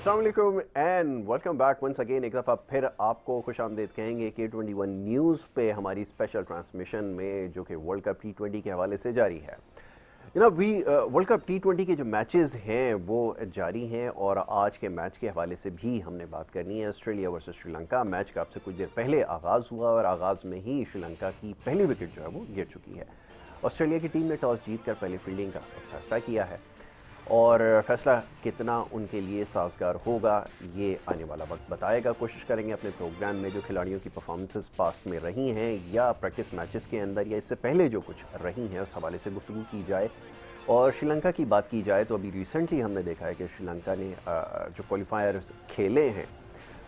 अस्सलाम वालेकुम and welcome back once again. एक दफ़ा फिर आपको खुशामदीद कहेंगे K21 न्यूज़ पे हमारी स्पेशल ट्रांसमिशन में, जो कि वर्ल्ड कप T20 के हवाले से जारी है। वर्ल्ड कप T20 के जो मैचेस हैं वो जारी हैं और आज के मैच के हवाले से भी हमने बात करनी है। ऑस्ट्रेलिया वर्सेस श्रीलंका मैच का आपसे कुछ देर पहले आगाज़ हुआ और आगाज़ में ही श्रीलंका की पहली विकेट जो है वो गिर चुकी है। ऑस्ट्रेलिया की टीम ने टॉस जीत कर पहले फील्डिंग का फैसला किया है और फैसला कितना उनके लिए साजगार होगा ये आने वाला वक्त बताएगा। कोशिश करेंगे अपने प्रोग्राम में जो खिलाड़ियों की परफॉर्मेंसेस पास्ट में रही हैं या प्रैक्टिस मैचेस के अंदर या इससे पहले जो कुछ रही हैं उस हवाले से गुफ्तगू की जाए। और श्रीलंका की बात की जाए तो अभी रिसेंटली हमने देखा है कि श्रीलंका ने जो क्वालिफायर खेले हैं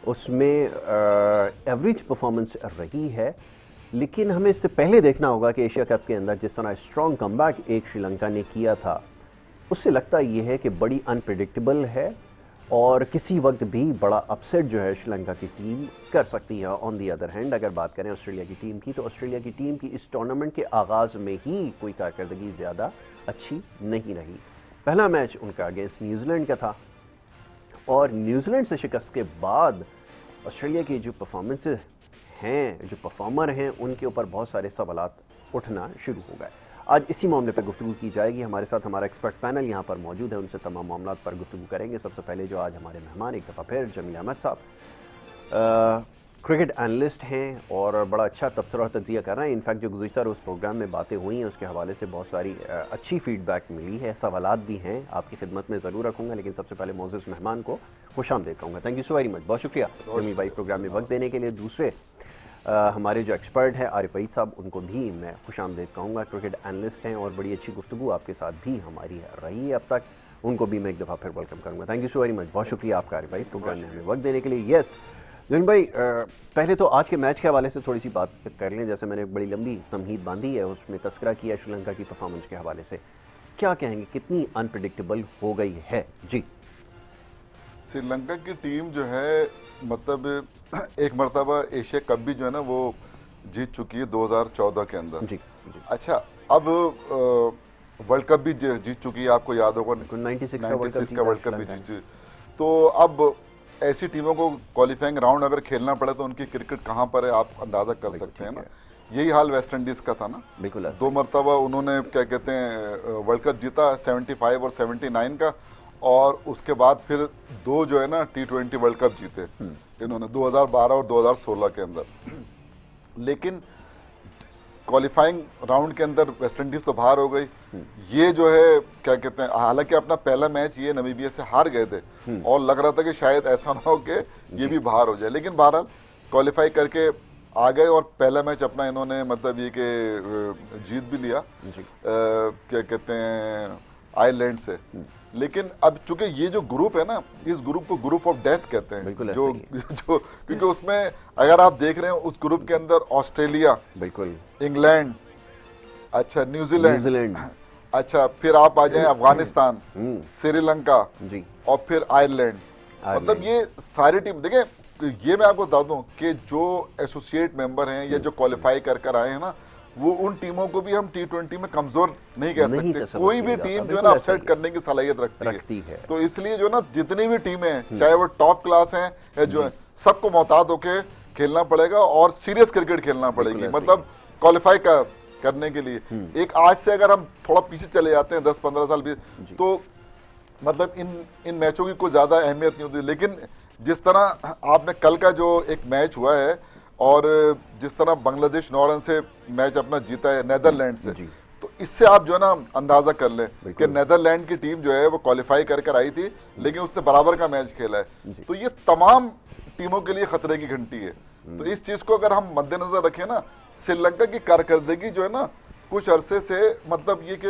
उसमें एवरेज परफॉर्मेंस रही है, लेकिन हमें इससे पहले देखना होगा कि एशिया कप के अंदर जिस तरह स्ट्रॉन्ग कमबैक एक श्रीलंका ने किया था उससे लगता यह है कि बड़ी अनप्रेडिक्टेबल है और किसी वक्त भी बड़ा अपसेट जो है श्रीलंका की टीम कर सकती है। ऑन दी अदर हैंड अगर बात करें ऑस्ट्रेलिया की टीम की तो ऑस्ट्रेलिया की टीम की इस टूर्नामेंट के आगाज़ में ही कोई कारकर्दगी ज़्यादा अच्छी नहीं रही। पहला मैच उनका अगेंस्ट न्यूजीलैंड का था और न्यूजीलैंड से शिकस्त के बाद ऑस्ट्रेलिया की जो परफॉर्मेंसेस हैं, जो परफॉर्मर हैं, उनके ऊपर बहुत सारे सवालात उठना शुरू हो गए। आज इसी मामले पर गुफ्तगू की जाएगी। हमारे साथ हमारा एक्सपर्ट पैनल यहाँ पर मौजूद है, उनसे तमाम मामलात पर गुफ्तगू करेंगे। सबसे पहले जो आज हमारे मेहमान एक दफ़ा फिर जमील अहमद साहब क्रिकेट एनालिस्ट हैं और बड़ा अच्छा तबसरा और तज्जिया कर रहे हैं। इनफैक्ट जो गुज़िश्ता रोज़ प्रोग्राम में बातें हुई हैं उसके हवाले से बहुत सारी अच्छी फीडबैक मिली है, सवालात भी हैं, आपकी खिदमत में ज़रूर रखूँगा। लेकिन सबसे पहले मौजूद मेहमान को खुशामदीद कहूँगा। Thank you so very much, बहुत शुक्रिया जमील भाई प्रोग्राम में वक्त देने के लिए। दूसरे हमारे जो एक्सपर्ट हैं आरिफ वहीद साहब, उनको भी मैं खुशामदीद कहूँगा। क्रिकेट एनालिस्ट हैं और बड़ी अच्छी गुफ्तगू आपके साथ भी हमारी रही है अब तक, उनको भी मैं एक दफ़ा फिर वेलकम करूँगा। Thank you so very much, बहुत शुक्रिया आपका आरिफ भाई प्रोग्राम में हमें वक्त देने के लिए। यस जमील भाई, पहले तो आज के मैच के हवाले से थोड़ी सी बात कर लें। जैसे मैंने बड़ी लंबी तमहीद बांधी है, उसमें तस्करा किया श्रीलंका की परफॉर्मेंस के हवाले से, क्या कहेंगे कितनी अनप्रेडिक्टेबल हो गई है? जी, श्रीलंका की टीम जो है मतलब एक मरतबा एशिया कप भी जो है ना वो जीत चुकी है 2014 के अंदर। जी, अच्छा, अब वर्ल्ड कप भी जीत चुकी है, आपको याद होगा 96 का वर्ल्ड कप भी जीत चुकी। तो अब ऐसी टीमों को क्वालिफाइंग राउंड अगर खेलना पड़े तो उनकी क्रिकेट कहाँ पर है आप अंदाजा कर सकते हैं ना। यही हाल वेस्ट इंडीज का था ना, बिल्कुल 2 मरतबा उन्होंने क्या कहते हैं वर्ल्ड कप जीता, 75 और 79 का, और उसके बाद फिर 2 जो है ना T20 वर्ल्ड कप जीते इन्होंने 2012 और 2016 के अंदर। लेकिन क्वालिफाइंग राउंड के अंदर वेस्ट इंडीज तो बाहर हो गई। ये जो है क्या कहते हैं, हालांकि अपना पहला मैच ये नामीबिया से हार गए थे और लग रहा था कि शायद ऐसा ना हो कि ये भी बाहर हो जाए, लेकिन बहरहाल क्वालिफाई करके आ गए और पहला मैच अपना इन्होंने मतलब ये कि जीत भी लिया क्या कहते हैं आयरलैंड से। लेकिन अब चूंकि ये जो ग्रुप है ना, इस ग्रुप को ग्रुप ऑफ डेथ कहते हैं, जो क्योंकि उसमें अगर आप देख रहे हैं उस ग्रुप के अंदर ऑस्ट्रेलिया, बिल्कुल, इंग्लैंड, अच्छा न्यूजीलैंड, अच्छा फिर आप आ जाए अफगानिस्तान, श्रीलंका जी, और फिर आयरलैंड। मतलब ये सारी टीम देखिए, ये मैं आपको बता दूं कि जो एसोसिएट मेंबर हैं या जो क्वालिफाई कर आए हैं ना, वो उन टीमों को भी हम T20 में कमजोर नहीं कह सकते। कोई भी टीम जो है ना अपसेट करने की सलाहियत रखती है। तो इसलिए जो ना जितनी भी टीमें हैं, चाहे वो टॉप क्लास हैं या जो है, सबको मोहतात होकर खेलना पड़ेगा और सीरियस क्रिकेट खेलना पड़ेगी, मतलब क्वालिफाई करने के लिए। एक आज से अगर हम थोड़ा पीछे चले जाते हैं 10-15 साल भी, तो मतलब इन मैचों की कोई ज्यादा अहमियत नहीं होती। लेकिन जिस तरह आपने कल का जो एक मैच हुआ है और जिस तरह बांग्लादेश 9 रन से मैच अपना जीता है नेदरलैंड से, तो इससे आप जो है ना अंदाजा कर लें कि नेदरलैंड की टीम जो है वो क्वालिफाई कर आई थी लेकिन उसने बराबर का मैच खेला है। तो ये तमाम टीमों के लिए खतरे की घंटी है। तो इस चीज को अगर हम मद्देनजर रखें ना, श्रीलंका की कारकर्दगी जो है ना कुछ अरसे से मतलब ये कि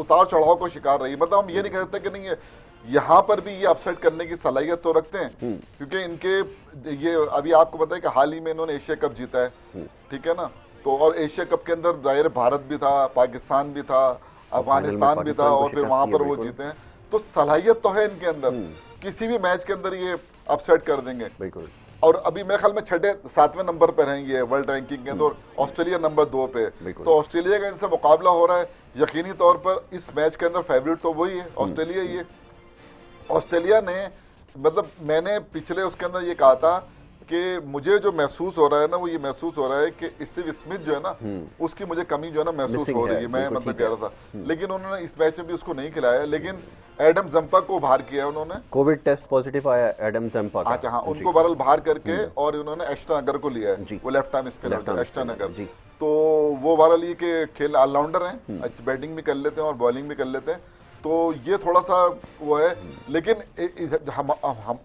उतार चढ़ाव को शिकार रही। मतलब हम ये नहीं कह सकते कि नहीं है, यहाँ पर भी ये अपसेट करने की सलाहियत तो रखते हैं, क्योंकि इनके ये अभी आपको पता है कि हाल ही में इन्होंने एशिया कप जीता है, ठीक है ना। तो और एशिया कप के अंदर जाहिर भारत भी था, पाकिस्तान भी था, अफगानिस्तान भी था, और फिर वहां पर वो जीते हैं। तो सलाहियत तो है इनके अंदर, किसी भी मैच के अंदर ये अपसेट कर देंगे। बिल्कुल। और अभी मेरे ख्याल में 6-7वें नंबर पर हैं ये वर्ल्ड रैंकिंग के अंदर, ऑस्ट्रेलिया नंबर 2 पे। तो ऑस्ट्रेलिया का इनसे मुकाबला हो रहा है, यकीनी तौर पर इस मैच के अंदर फेवरेट तो वही है, ऑस्ट्रेलिया ही है। ऑस्ट्रेलिया ने मतलब मैंने पिछले उसके अंदर ये कहा था कि मुझे जो महसूस हो रहा है ना, वो ये महसूस हो रहा है कि स्टीव स्मिथ जो है ना, उसकी मुझे कमी जो है ना महसूस हो रही है। मैं मतलब कह रहा था, लेकिन उन्होंने इस मैच में भी उसको नहीं खिलाया। लेकिन एडम जंपा को बाहर किया उन्होंने, कोविड टेस्ट पॉजिटिव आया एडम जंपा का। अच्छा हाँ, उनको बरल बाहर करके और उन्होंने एस्ट्रा नगर को लिया है, वो लेफ्ट आर्म स्पिनर एस्ट्रा नगर। तो वो बरल ये के खेल ऑलराउंडर हैं, अच्छी बैटिंग भी कर लेते हैं और बॉलिंग भी कर लेते हैं, तो ये थोड़ा सा वो है। लेकिन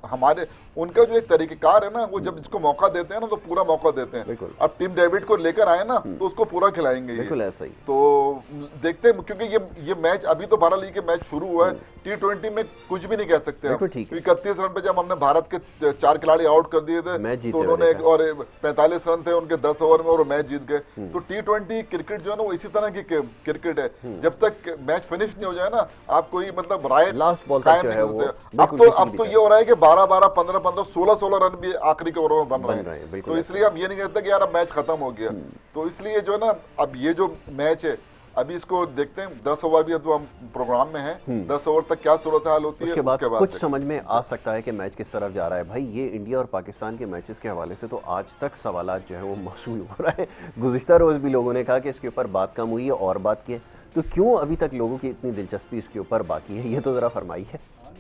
हमारे उनका जो एक तरीकेकार है ना, वो जब इसको मौका देते हैं ना तो पूरा मौका देते हैं। अब टीम डेविड को लेकर आए ना तो उसको पूरा खिलाएंगे, बिल्कुल ऐसा ही। तो देखते हैं, क्योंकि ये मैच अभी तो 12 लीग के मैच शुरू हुआ है, T20 में कुछ भी नहीं कह सकते हम। 31 रन पे जब हमने भारत के 4 खिलाड़ी आउट कर दिए थे तो उन्होंने और 45 रन थे उनके 10 ओवर में और मैच जीत गए। तो T20 क्रिकेट जो है ना वो इसी तरह की क्रिकेट है, जब तक मैच फिनिश नहीं हो जाए ना आप कोई मतलब राय कायम नहीं करते। अब तो ये हो रहा है कि 12-12, 15-15, 16-16 रन भी आखिरी के ओवरों में बन रहे हैं। तो इसलिए हम ये नहीं कहते कि यार अब मैच खत्म हो गया। तो इसलिए जो है ना, अब ये जो मैच है अभी इसको देखते हैं, 10 ओवर भी अब हम प्रोग्राम में हैं, 10 ओवर तक क्या सूरत हाल होती है, उसके बाद कुछ समझ में आ सकता है कि मैच किस तरफ जा रहा है। भाई ये इंडिया और पाकिस्तान के मैचेस के हवाले से तो आज तक सवालात जो है वो मौसूल हो रहा है। गुज़िश्ता रोज भी लोगों ने कहा कि इसके ऊपर बात कम हुई है और बात की है, तो क्यों अभी तक लोगों की इतनी दिलचस्पी इसके ऊपर बाकी है, ये तो जरा फरमाइए।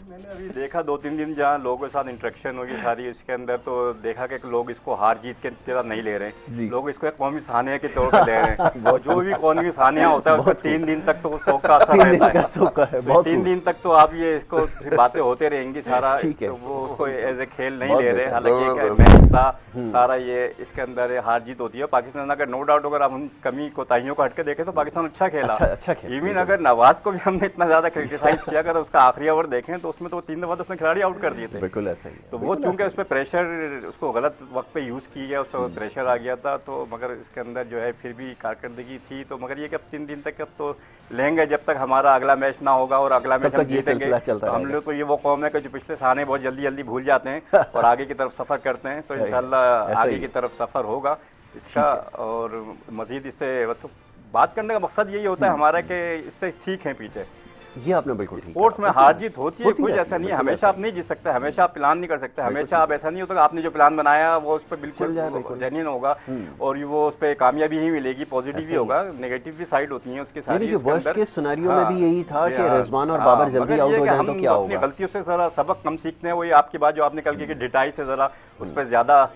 मैंने अभी देखा 2-3 दिन जहाँ लोगों के साथ इंटरेक्शन होगी सारी, इसके अंदर तो देखा कि लोग इसको हार जीत के तरह नहीं ले रहे हैं, लोग इसको एक कौमी सानिया के तौर पर ले रहे हैं। जो भी कौमी सानिया होता है उसका 3 दिन तक तो शौक का असर रहता है। 3 दिन तक तो आप ये इसको बातें होते रहेंगी सारा, तो वो कोई एज ए खेल नहीं ले रहे। हालांकि मैच था सारा, ये इसके अंदर हार जीत होती है। पाकिस्तान अगर नो डाउट अगर हम कमी कोताहियों को हटके देखें तो पाकिस्तान अच्छा खेला। इवन अगर नवाज को भी हमने इतना ज्यादा क्रिटिसाइज किया, अगर उसका आखिरी ओवर देखें तो उसमें तो 3 दफा उसने खिलाड़ी आउट कर दिए थे। बिल्कुल ऐसा ही। तो वो चूंकि उस पर प्रेशर, उसको गलत वक्त पे यूज किया, उसको प्रेशर आ गया था, तो मगर इसके अंदर जो है फिर भी कारकर्दगी थी। तो मगर ये कि अब 3 दिन तक अब तो लेंगे जब तक हमारा अगला मैच ना होगा और अगला मैच हम जीतेंगे। हम लोग तो ये वो कौम है कि जो पिछले साने बहुत जल्दी जल्दी भूल जाते हैं और आगे की तरफ सफर करते हैं। तो इंशाल्लाह आगे की तरफ सफर होगा इसका। और मजीद इससे बात करने का मकसद यही होता है हमारा कि इससे सीखें पीछे। ये आपने बिल्कुल ठीक। स्पोर्ट्स में हार जीत होती है, कुछ ऐसा नहीं है, हमेशा आप नहीं जीत सकते, हमेशा आप प्लान नहीं कर सकते, हमेशा आप ऐसा नहीं होता कि आपने जो प्लान बनाया वो उस पर बिल्कुल जेन्युइन होगा और वो उस पर कामयाबी ही मिलेगी, पॉजिटिव भी होगा, नेगेटिव भी साइड होती है उसकी सारी। वर्स्ट केस सिनेरियो में भी यही था कि रिजवान और बाबर जल्दी आउट हो जाएं तो क्या होगा। अपनी गलतियों से जरा सबक कम सीखते हैं। वही आपकी बात जो आपने कल की कि ढिठाई से जरा उस पर ज्यादा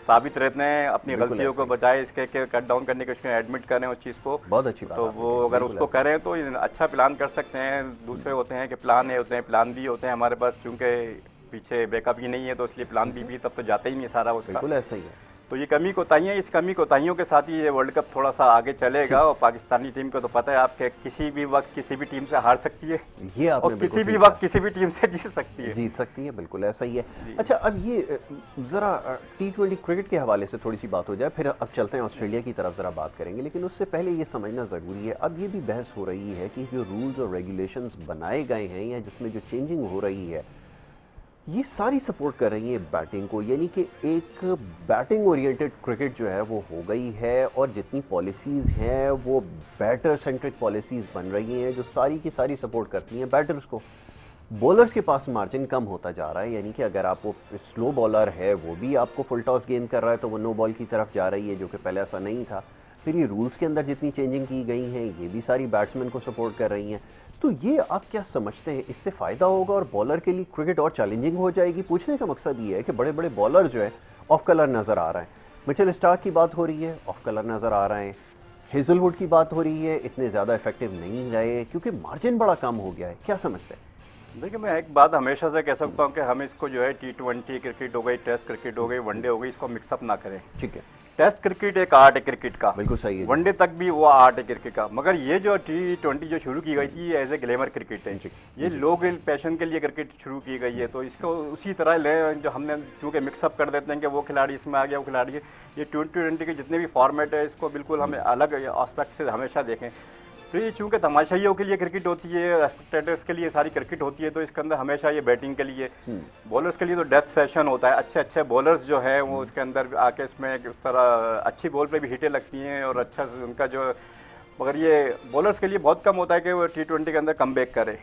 साबित रहते हैं, अपनी गलतियों को बजाय इसके कट डाउन करने के, उसमें एडमिट करें उस चीज़ को। बहुत अच्छी बात। तो वो अगर उसको करें तो अच्छा प्लान कर सकते हैं। दूसरे होते हैं कि प्लान ए होते हैं, प्लान बी होते हैं हमारे पास, चूंकि पीछे बैकअप ही नहीं है तो इसलिए प्लान बी भी तब तो जाता ही नहीं सारा उसका। बिल्कुल ऐसा ही है। तो ये कमी कोताहियां, इस कमी कोताहियों के साथ ही ये वर्ल्ड कप थोड़ा सा आगे चलेगा। और पाकिस्तानी टीम को तो पता है आपके किसी भी वक्त किसी भी टीम से हार सकती है, ये आपने और किसी भी वक्त किसी भी टीम से जीत सकती है। बिल्कुल ऐसा ही है। अच्छा, अब ये जरा T20 क्रिकेट के हवाले से थोड़ी सी बात हो जाए, फिर अब चलते हैं ऑस्ट्रेलिया की तरफ जरा बात करेंगे। लेकिन उससे पहले ये समझना जरूरी है, अब ये भी बहस हो रही है कि जो रूल्स और रेगुलेशंस बनाए गए हैं या जिसमें जो चेंजिंग हो रही है, ये सारी सपोर्ट कर रही है बैटिंग को, यानी कि एक बैटिंग ओरिएंटेड क्रिकेट जो है वो हो गई है। और जितनी पॉलिसीज़ हैं वो बैटर सेंट्रिक पॉलिसीज़ बन रही हैं जो सारी की सारी सपोर्ट करती हैं बैटर्स को। बॉलर्स के पास मार्जिन कम होता जा रहा है, यानी कि अगर आप वो स्लो बॉलर है वो भी आपको फुल टॉस गेंद कर रहा है तो वो नो बॉल की तरफ जा रही है, जो कि पहले ऐसा नहीं था। फिर ये रूल्स के अंदर जितनी चेंजिंग की गई हैं ये भी सारी बैट्समैन को सपोर्ट कर रही हैं। तो ये आप क्या समझते हैं, इससे फ़ायदा होगा और बॉलर के लिए क्रिकेट और चैलेंजिंग हो जाएगी? पूछने का मकसद ये है कि बड़े बड़े बॉलर जो है ऑफ कलर नज़र आ रहे हैं। मिचेल स्टार्क की बात हो रही है, ऑफ कलर नज़र आ रहे हैं। हेजलवुड की बात हो रही है, इतने ज़्यादा इफेक्टिव नहीं रहे क्योंकि मार्जिन बड़ा कम हो गया है। क्या समझते हैं? देखिए, मैं एक बात हमेशा से कह सकता हूँ कि हम इसको जो है T20 क्रिकेट हो गई, टेस्ट क्रिकेट हो गई, वनडे हो गई, इसको मिक्सअप ना करें। ठीक है, टेस्ट क्रिकेट एक आर्ट है क्रिकेट का, बिल्कुल सही है। वनडे तक भी वो आर्ट है क्रिकेट का। मगर ये जो T20 जो शुरू की गई थी एज ए ग्लैमर क्रिकेट है, ये लोग पैशन के लिए क्रिकेट शुरू की गई है। तो इसको उसी तरह ले, जो हमने चूंकि मिक्सअप कर देते हैं कि वो खिलाड़ी इसमें आ गया, वो खिलाड़ी, ये T20 के जितने भी फॉर्मेट है इसको बिल्कुल हमें अलग एस्पेक्ट से हमेशा देखें। तो ये चूंकि तमाशाइयों के लिए क्रिकेट होती है, स्पेक्टेटर्स के लिए सारी क्रिकेट होती है, तो इसके अंदर हमेशा ये बैटिंग के लिए, बॉलर्स के लिए तो डेथ सेशन होता है। अच्छे अच्छे बॉलर्स जो है वो इसके अंदर आके इसमें इस तरह अच्छी बॉल पे भी हिटें लगती हैं और अच्छा उनका जो, मगर ये बॉलर्स के लिए बहुत कम होता है कि वो T20 के अंदर कम बैक करे।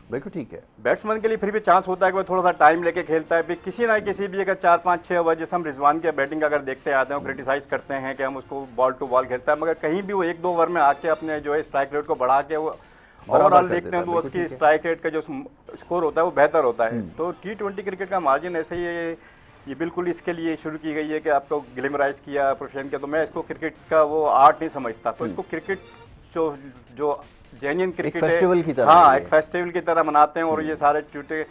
बिल्कुल ठीक है। बैट्समैन के लिए फिर भी चांस होता है कि वो थोड़ा सा टाइम लेके खेलता है, फिर किसी ना किसी भी अगर 4-5-6 ओवर, जैसे हम रिजवान की बैटिंग अगर देखते आते हैं, क्रिटिसाइज करते हैं कि हम उसको बॉल टू बॉल खेलता है, मगर कहीं भी वो 1-2 ओवर में आके अपने जो है स्ट्राइक रेट को बढ़ा के वो ओवरऑल देखते हैं तो उसकी स्ट्राइक रेट का जो स्कोर होता है वो बेहतर होता है। तो T20 क्रिकेट का मार्जिन ऐसे ही ये बिल्कुल इसके लिए शुरू की गई है कि आपको ग्लिमराइज किया, प्रोफेशन किया। तो मैं इसको क्रिकेट का वो आर्ट नहीं समझता, तो इसको क्रिकेट जो जेन्युइन क्रिकेट है, हाँ, एक फेस्टिवल की तरह मनाते हैं। और ये सारे टूटे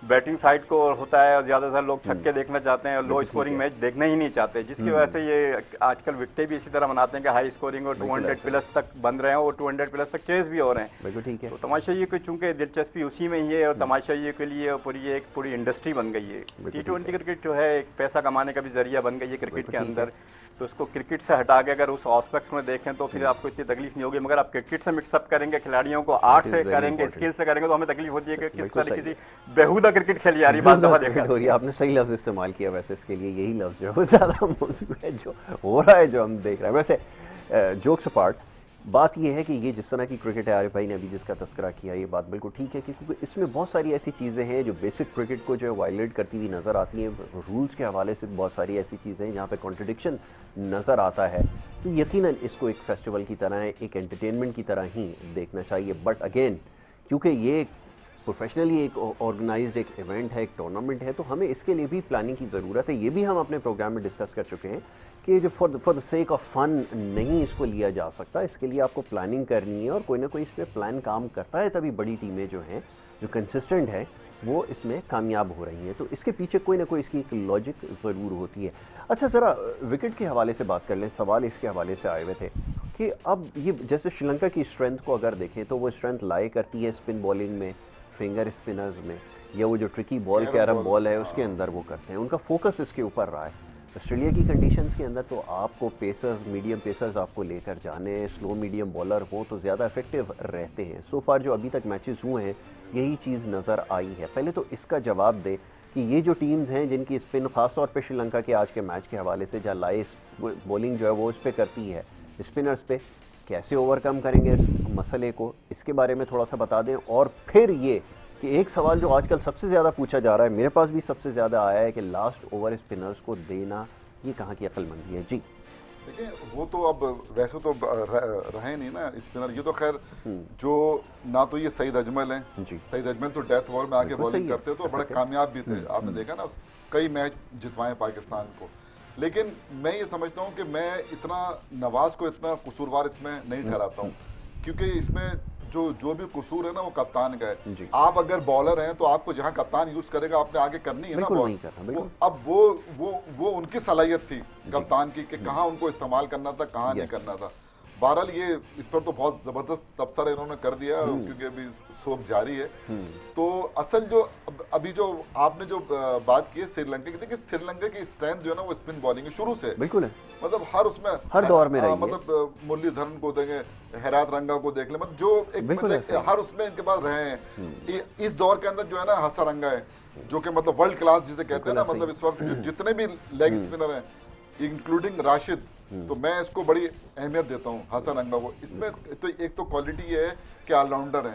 बैटिंग साइड को होता है और ज्यादातर लोग छक्के देखना चाहते हैं और लो स्कोरिंग मैच देखना ही नहीं चाहते, जिसकी वजह से ये आजकल विकेटें भी इसी तरह मनाते हैं कि हाई स्कोरिंग और 200 प्लस तक बन रहे हैं और 200 प्लस तक चेस भी हो रहे हैं। बिल्कुल ठीक है। तो तमाशाई को चूंकि दिलचस्पी उसी में ही है और तमाशाई के लिए पूरी इंडस्ट्री बन गई है। T20 क्रिकेट जो है एक पैसा कमाने का भी जरिया बन गई है क्रिकेट के अंदर। तो उसको क्रिकेट से हटा के अगर उस एस्पेक्ट में देखें तो फिर आपको इतनी तकलीफ नहीं होगी, मगर आप क्रिकेट से मिक्सअप करेंगे, खिलाड़ियों को आर्ट से करेंगे, स्किल से करेंगे, तो हमें तकलीफ होती है कि किस तरह की बेहुदा क्रिकेट खेली जा रही है। आपने सही लफ्ज इस्तेमाल किया, वैसे इसके लिए यही लफ्ज जो है ज्यादा मौजूद है, जो हो रहा है, जो हम देख रहे हैं। वैसे जोक्स अपार्ट, बात यह है कि ये जिस तरह की क्रिकेट है, आरिफ भाई ने अभी जिसका तस्करा किया, ये बात बिल्कुल ठीक है, क्योंकि इसमें बहुत सारी ऐसी चीज़ें हैं जो बेसिक क्रिकेट को जो है वायलेट करती हुई नज़र आती हैं। रूल्स के हवाले से बहुत सारी ऐसी चीज़ें हैं जहाँ पे कॉन्ट्रडिक्शन नज़र आता है। तो यकीनन इसको एक फेस्टिवल की तरह, एक एंटरटेनमेंट की तरह ही देखना चाहिए। बट अगेन, क्योंकि ये प्रोफेशनली एक ऑर्गेनाइज्ड एक इवेंट है, एक टूर्नामेंट है, तो हमें इसके लिए भी प्लानिंग की ज़रूरत है। ये भी हम अपने प्रोग्राम में डिस्कस कर चुके हैं कि जो for the sake of fun नहीं इसको लिया जा सकता। इसके लिए आपको प्लानिंग करनी है और कोई ना कोई इस पर प्लान काम करता है, तभी बड़ी टीमें जो हैं, जो कंसिस्टेंट है, वो इसमें कामयाब हो रही हैं। तो इसके पीछे कोई ना कोई इसकी एक लॉजिक ज़रूर होती है। अच्छा, ज़रा विकेट के हवाले से बात कर लें। सवाल इसके हवाले से आए हुए थे कि अब ये जैसे श्रीलंका की स्ट्रेंथ को अगर देखें तो वो स्ट्रेंथ लाई करती है स्पिन बॉलिंग में, फिंगर स्पिनर्स में, या वो जो ट्रिकी बॉल कैरम बॉल है उसके अंदर वो करते हैं। उनका फोकस इसके ऊपर रहा है। ऑस्ट्रेलिया की कंडीशंस के अंदर तो आपको पेसर्स, मीडियम पेसर्स आपको लेकर जाने, स्लो मीडियम बॉलर हो तो ज़्यादा इफेक्टिव रहते हैं। सो फार जो अभी तक मैचेस हुए हैं यही चीज़ नज़र आई है। पहले तो इसका जवाब दे कि ये जो टीम्स हैं जिनकी स्पिन, खासतौर पर श्रीलंका के आज के मैच के हवाले से जहाँ लाइस बॉलिंग जो है वो इस पर करती है, स्पिनर्स पे, कैसे ओवरकम करेंगे इस मसले को, इसके बारे में थोड़ा सा बता दें। और फिर ये कि एक सवाल जो आजकल सबसे ज़्यादा पूछा जा रहा है, मेरे पास भी सबसे ज़्यादा आया है, कि लास्ट ओवर स्पिनर्स को देना ये कहाँ की अक्लमंदी है? जी देखिए, वो तो अब वैसे तो रहे नहीं ना स्पिनर। ये तो खैर जो ना तो ये सईद अजमल हैं, सईद अजमल तो डेथ ओवर में आके बॉलिंग करते तो बड़े कामयाब भी थे। आपने देखा ना, कई मैच जितवाए पाकिस्तान को। लेकिन मैं ये समझता हूँ कि मैं इतना नवाज को इतना कसूरवार इसमें नहीं ठहराता हूँ, क्योंकि इसमें जो भी कसूर है ना वो कप्तान का है। आप अगर बॉलर हैं तो आपको जहां कप्तान यूज करेगा आपने आगे करनी है ना बॉल। अब वो उनकी सलाहियत थी कप्तान की कि कहां उनको इस्तेमाल करना था, कहां नहीं करना था। बहरहाल ये इस पर तो बहुत जबरदस्त दफ्तर इन्होंने कर दिया, क्योंकि अभी शोक जारी है। तो असल जो अभी जो आपने जो बात की है श्रीलंका की, देखिए श्रीलंका की स्ट्रेंथ जो है ना वो स्पिन बॉलिंग है शुरू से, बिल्कुल है। मतलब हर उसमें हर दौर में रही है। मतलब मुरलीधरन को देंगे, हैरात रंगा को देख ले, मतलब जो एक हर उसमें इनके पास रहे हैं। इस दौर के अंदर जो है ना हसारंगा है, जो कि मतलब वर्ल्ड क्लास जिसे कहते हैं ना, मतलब इस वक्त जितने भी लेग स्पिनर हैं इंक्लूडिंग राशिद, तो मैं इसको बड़ी अहमियत देता हूँ हसारंगा को। इसमें तो एक तो क्वालिटी ये है कि ऑलराउंडर है,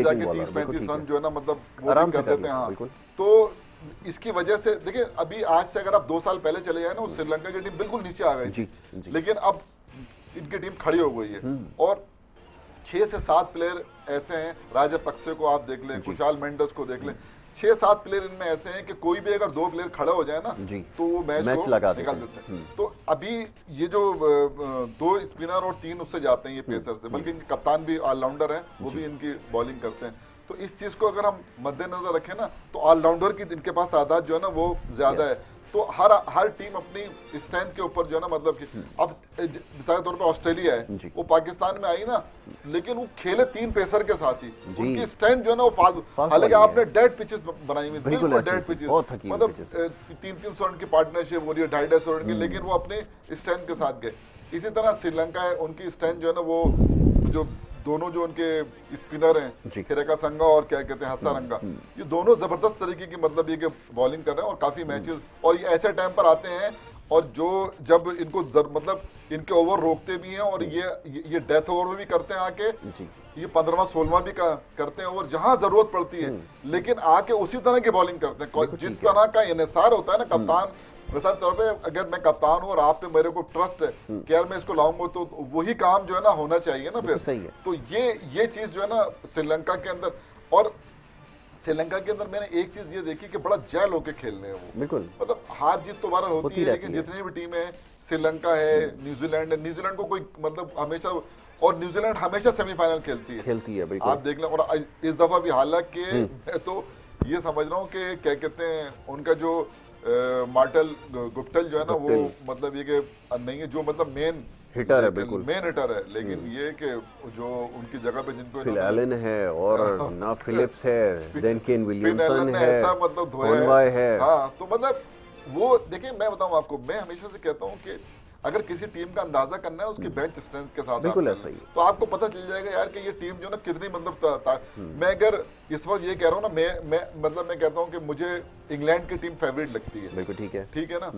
जाके 30-35 रन जो है ना मतलब वो भी कर देते हैं। हाँ, तो इसकी वजह से देखिए, अभी आज से अगर आप 2 साल पहले चले जाए ना, श्रीलंका की टीम बिल्कुल नीचे आ गई थी, लेकिन अब इनकी टीम खड़ी हो गई है। और 6 से 7 प्लेयर ऐसे हैं, राजपक्षे को आप देख लें, कुशाल मेंडस को देख लें, 6-7 प्लेयर इनमें ऐसे हैं कि कोई भी अगर 2 प्लेयर खड़े हो जाए ना तो वो मैच को निकाल देते हैं। तो अभी ये जो 2 स्पिनर और 3 उससे जाते हैं ये पेसर से, बल्कि इनके कप्तान भी ऑलराउंडर हैं, वो भी इनकी बॉलिंग करते हैं। तो इस चीज को अगर हम मद्देनजर रखें ना, तो ऑलराउंडर की इनके पास तादाद जो है ना वो ज्यादा है। तो हर टीम अपनी स्ट्रेंथ के ऊपर जो है ना, मतलब कि अब मिसाल के तौर पे ऑस्ट्रेलिया है, वो पाकिस्तान में आई ना, लेकिन वो खेले 3 पेसर के साथ ही, उनकी स्ट्रेंथ जो है ना वो, हालांकि आपने डेड पिचेस बनाई हुई, बिल्कुल डेड पिचेस, मतलब 300 रन की पार्टनरशिप हो रही है, 250 रन की, लेकिन वो अपने स्ट्रेंथ के साथ गए। इसी तरह श्रीलंका है, उनकी स्ट्रेंथ जो है ना वो जो दोनों जो उनके स्पिनर हैं, थिरका संगा और क्या कहते हैं हसारंगा, ये दोनों जबरदस्त तरीके की मतलब ये कि बॉलिंग कर रहे हैं और काफी मैचेस, और ये ऐसे टाइम पर आते हैं और जो जब इनको मतलब इनके ओवर रोकते भी हैं, और ये डेथ ओवर में भी करते हैं आके, ये 15वां 16वां भी करते हैं और जहां जरूरत पड़ती है लेकिन आके उसी तरह की बॉलिंग करते हैं। जिस तरह का इन्हिसार होता है ना कप्तान, मिसाल तौर पे अगर मैं कप्तान हूँ और आप पे मेरे को ट्रस्ट है कि यार मैं इसको लाऊंगा तो वही काम जो है ना होना चाहिए ना फिर। सही है। तो ये चीज जो है ना श्रीलंका के अंदर, और श्रीलंका के अंदर मैंने एक चीज ये देखी कि बड़ा जैल होके खेल रहे हैं वो। बिल्कुल, मतलब हार जीत तो बार होती है लेकिन जितनी भी टीम है, श्रीलंका है, न्यूजीलैंड है, न्यूजीलैंड को कोई मतलब हमेशा, और न्यूजीलैंड हमेशा सेमीफाइनल खेलती है बिल्कुल। आप देख लें, और इस दफा भी हालांकि मैं तो ये समझ रहा हूँ कि क्या कहते हैं उनका जो मार्टल गुप्टल जो है ना वो मतलब ये कि नहीं है जो मतलब मेन हिटर है, बिल्कुल मेन हिटर है, लेकिन ये कि जो उनकी जगह पे जिनको फिल एलन है और ना फिलिप्स है, देन केन विलियमसन है, ऐसा मतलब धोया है। हाँ, तो मतलब वो देखिए मैं बताऊं आपको, मैं हमेशा से कहता हूं कि अगर किसी टीम का अंदाजा करना है उसकी बेंच स्ट्रेंथ के साथ बिल्कुल ऐसा ही, तो आपको पता चल जाएगा यार कि ये टीम जो ना कितनी मतलब मैं अगर इस वक्त ये कह रहा हूँ ना, मैं मतलब मैं कहता हूँ कि मुझे इंग्लैंड की टीम फेवरेट लगती है। बिल्कुल ठीक है ना।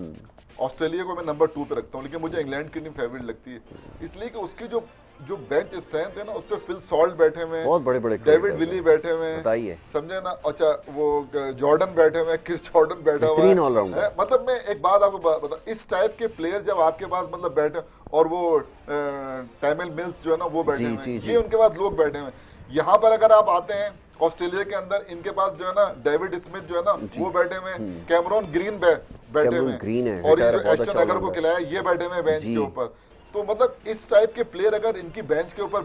ऑस्ट्रेलिया को मैं नंबर 2 पे रखता हूँ, लेकिन मुझे इंग्लैंड की टीम फेवरेट लगती है इसलिए कि उसकी जो बेंच स्ट्रेंथ है ना, उससे फिल सॉल्ट बैठे हुए हैं, बहुत बड़े डेविड विली बैठे हुए हैं, बताइए, समझे ना। अच्छा वो जॉर्डन बैठे हुए हैं, क्रिस जॉर्डन बैठा हुआ है। मतलब मैं एक बात आपको बता, इस टाइप के प्लेयर जब आपके पास मतलब बैठे, और वो टैमिल मिल्स जो है ना वो बैठे हुए हैं, ये उनके पास लोग बैठे हुए हैं। यहाँ पर अगर आप आते हैं ऑस्ट्रेलिया के अंदर, इनके पास जो है ना डेविड स्मिथ जो है ना वो बैठे हुए हैं, कैमरॉन ग्रीन बैठे हुए हैं, और ये जो एस्टन अगर को खिलाया ये बैठे हुए बेंच के ऊपर। तो मतलब इस टाइप के प्लेयर अगर इनकी बेंच के ऊपर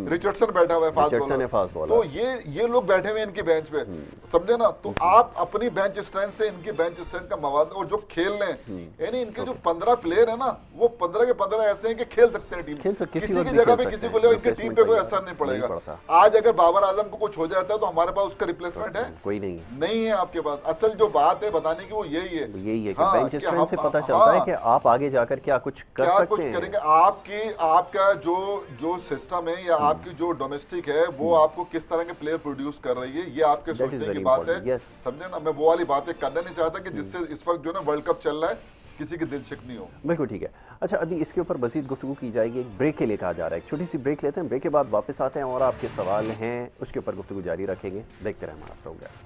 रिचर्डसन बैठा हुआ है फास्ट बॉलर, तो ये लोग बैठे हुए इनकी बेंच पे, समझे ना। तो आप अपनी बेंच स्ट्रेंथ से इनकी बेंच स्ट्रेंथ का मवाद, और जो खेल रहे हैं यानी इनके जो 15 प्लेयर है ना, वो 15 के 15 ऐसे हैं कि खेल सकते हैं टीम, किसी की जगह पे किसी को ले, इनकी टीम पे कोई असर नहीं पड़ेगा। आज अगर बाबर आजम को कुछ हो जाता है तो हमारे पास उसका रिप्लेसमेंट है कोई नहीं है आपके पास। असल जो बात है बताने की वो यही है कि बेंच स्ट्रेंथ से पता चलता है कि आप आगे जाकर क्या कुछ कर सकते हैं, करेंगे। आपका जो सिस्टम है या आपकी जो डोमेस्टिक है वो आपको किस तरह के प्लेयर प्रोड्यूस कर रही है, ये आपके सोचने की बात है, समझे ना। मैं वो वाली बातें करना नहीं चाहता कि जिससे इस वक्त जो ना वर्ल्ड कप चल रहा है किसी की दिलचस्प नहीं हो। बिल्कुल ठीक है। अच्छा, अभी इसके ऊपर मज़ीद गुफ्तगू की जाएगी, एक ब्रेक के लिए कहा जा रहा है, एक छोटी सी ब्रेक लेते हैं, ब्रेक के बाद वापस आते हैं और आपके सवाल हैं उसके ऊपर गुफ्तगू जारी रखेंगे। देखते रहें हमारा प्रोग्राम।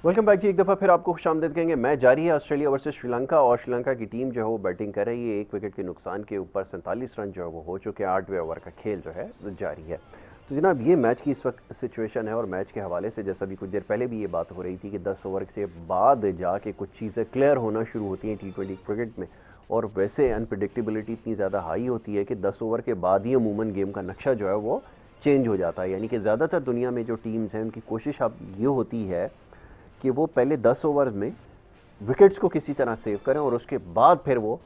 वेलकम बैक जी, एक दफ़ा फिर आपको खुशामदीद कहेंगे। मैच जारी है ऑस्ट्रेलिया वर्सेस श्रीलंका, और श्रीलंका की टीम जो है वो बैटिंग कर रही है। 1 विकेट के नुकसान के ऊपर 47 रन जो है वो हो चुके हैं। 8वें ओवर का खेल जो है जारी है। तो जनाब ये मैच की इस वक्त सिचुएशन है, और मैच के हवाले से जैसा भी कुछ देर पहले भी ये बात हो रही थी कि 10 ओवर से बाद जाके कुछ चीज़ें क्लियर होना शुरू होती हैं T20 क्रिकेट में, और वैसे अनप्रडिक्टेबिलिटी इतनी ज़्यादा हाई होती है कि 10 ओवर के बाद ही अमूमन गेम का नक्शा जो है वो चेंज हो जाता है। यानी कि ज़्यादातर दुनिया में जो टीम्स हैं उनकी कोशिश अब ये होती है कि वो पहले 10 ओवर में विकेट्स को किसी तरह सेव करें और उसके बाद फिर वो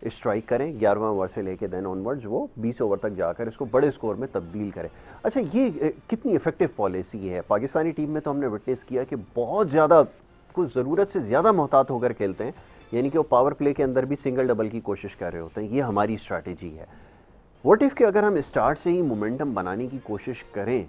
स्ट्राइक करें। 11वां ओवर से लेके देन ऑनवर्ड्स वो 20 ओवर तक जाकर इसको बड़े स्कोर में तब्दील करें। अच्छा, ये कितनी इफेक्टिव पॉलिसी है? पाकिस्तानी टीम में तो हमने विटनेस किया कि बहुत ज़्यादा कुछ ज़रूरत से ज़्यादा मोहतात होकर खेलते हैं, यानी कि वो पावर प्ले के अंदर भी सिंगल डबल की कोशिश कर रहे होते हैं। ये हमारी स्ट्रैटेजी है। व्हाट इफ़ कि अगर हम स्टार्ट से ही मोमेंटम बनाने की कोशिश करें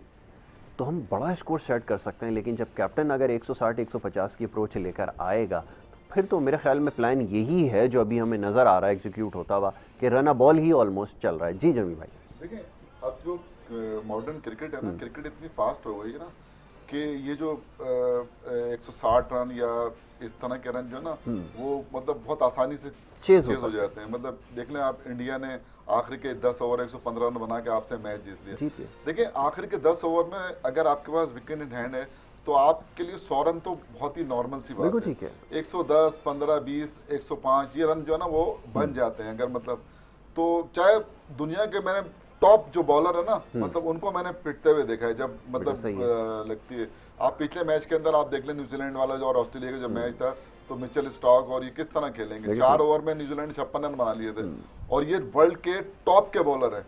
तो हम बड़ा स्कोर सेट कर सकते हैं, लेकिन जब कैप्टन अगर 160-150 की अप्रोच लेकर आएगा फिर तो मेरे ख्याल में प्लान यही है जो अभी हमें नज़र आ रहा है एग्जीक्यूट होता हुआ, कि रन बॉल ही ऑलमोस्ट चल रहा है। जी जमी भाई, देखिए अब जो मॉडर्न क्रिकेट है ना, क्रिकेट इतनी फास्ट हो गई है ना कि ये जो 160 रन या इस तरह के रन जो ना वो मतलब बहुत आसानी से चेज हो जाते हैं। मतलब देख लें आप, इंडिया ने आखिरी के 10 ओवर 115 रन बना के आपसे मैच जीत लिया। देखिए आखिरी के 10 ओवर में अगर आपके पास विकेट इन हैंड है तो आपके लिए 100 रन तो बहुत ही नॉर्मल सी बात है। 110, 15, 20, 105 ये रन जो है ना वो बन जाते हैं अगर मतलब, तो चाहे दुनिया के मैंने टॉप जो बॉलर है ना मतलब उनको मैंने पिटते हुए देखा है जब मतलब लगती है। आप पिछले मैच के अंदर आप देख लें न्यूजीलैंड वाला जो और ऑस्ट्रेलिया का जब मैच था तो मिचेल स्टॉक और ये किस तरह खेलेंगे। 4 ओवर में न्यूजीलैंड 56 रन बना लिए थे और ये वर्ल्ड के टॉप के बॉलर है।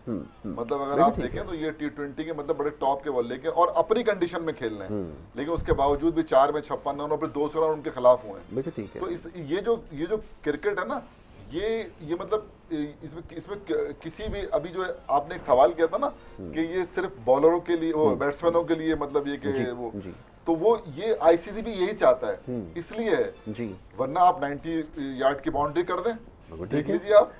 मतलब अगर आप देखें तो ये T20 के मतलब बड़े टॉप के बॉलर, लेकिन और अपनी कंडीशन में खेल रहे हैं, लेकिन उसके बावजूद भी 4 में 56 रन और फिर 200 रन उनके खिलाफ हुए। तो ये जो क्रिकेट है ना, ये मतलब इसमें किसी भी, अभी जो आपने एक सवाल किया था ना कि ये सिर्फ बॉलरों के लिए, वो बैट्समैनों के लिए, मतलब ये कि वो तो वो ये आईसीसी भी यही चाहता है, इसलिए है जी। वरना आप 90 यार्ड की बाउंड्री कर दें, देख लीजिए आप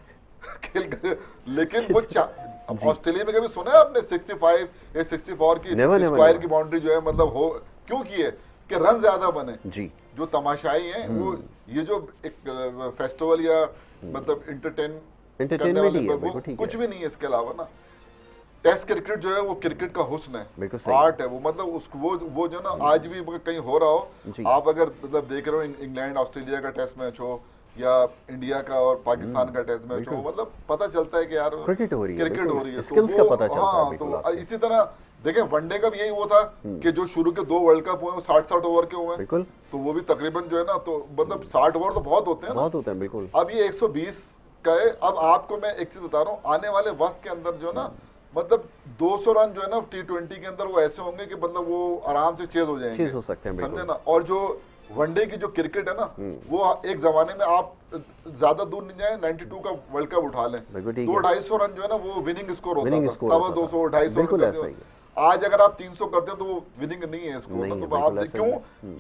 खेल। लेकिन वो अब ऑस्ट्रेलिया में कभी सुना है आपने 65 या 64 की स्क्वायर की बाउंड्री जो है मतलब हो क्यों की है कि रन ज्यादा बने जी। जो तमाशाई हैं वो ये जो एक फेस्टिवल या मतलब एंटरटेनमेंट कुछ भी नहीं है इसके अलावा ना। टेस्ट क्रिकेट जो है वो क्रिकेट का हुस्न है, आर्ट है वो, मतलब उसको वो जो ना आज भी कहीं हो रहा हो, आप अगर मतलब देख रहे हो इंग्लैंड ऑस्ट्रेलिया का टेस्ट मैच हो या इंडिया का और पाकिस्तान का टेस्ट मैच हो, मतलब पता चलता है कि यार क्रिकेट हो रही है, स्किल्स का पता चलता है। तो इसी तरह देखें वनडे का भी यही वो था कि जो शुरू के 2 वर्ल्ड कप हुए 60-60 ओवर के हुए, तो वो भी तकरीबन जो है ना, तो मतलब 60 ओवर तो बहुत होते हैं, बहुत होते हैं बिल्कुल। अब ये 120 का है। अब आपको मैं एक चीज बता रहा हूँ, आने वाले वक्त के अंदर जो ना मतलब 200 रन जो है ना T20 के अंदर वो ऐसे होंगे कि मतलब वो आराम से चेज हो जाएंगे, चेज हो सकते हैं, समझे ना। और जो वनडे की जो क्रिकेट है ना, वो एक जमाने में आप ज्यादा दूर नहीं जाए, 92 का वर्ल्ड कप उठा लें, 200-250 रन जो है ना वो विनिंग स्कोर होता था, 200-250। आज अगर आप 300 करते हैं तो वो विनिंग नहीं है स्कोर। तो आप क्यों,